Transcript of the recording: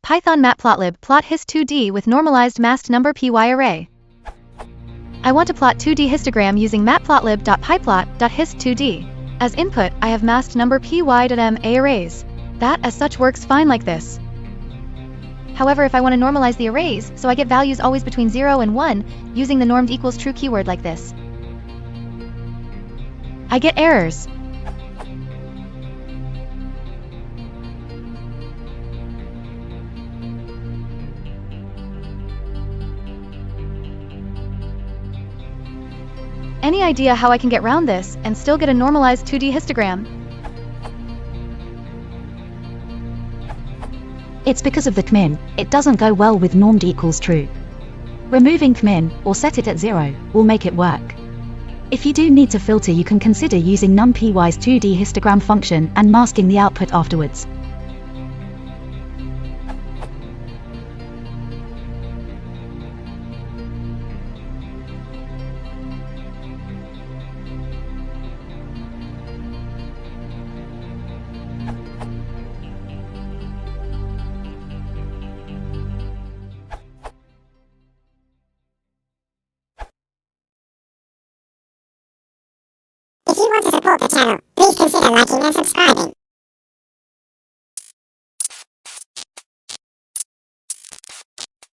Python Matplotlib plot hist2d with normalized masked number py array. I want to plot 2D histogram using matplotlib.pyplot.hist2d. As input, I have masked number py.m a arrays. That as such works fine like this. However, if I want to normalize the arrays, so I get values always between 0 and 1, using the normed equals true keyword like this, I get errors. Any idea how I can get round this and still get a normalized 2D histogram? It's because of the cmin. It doesn't go well with normed equals true. Removing cmin, or set it at 0, will make it work. If you do need to filter, you can consider using numpy's 2D histogram function and masking the output afterwards. If you want to support the channel, please consider liking and subscribing.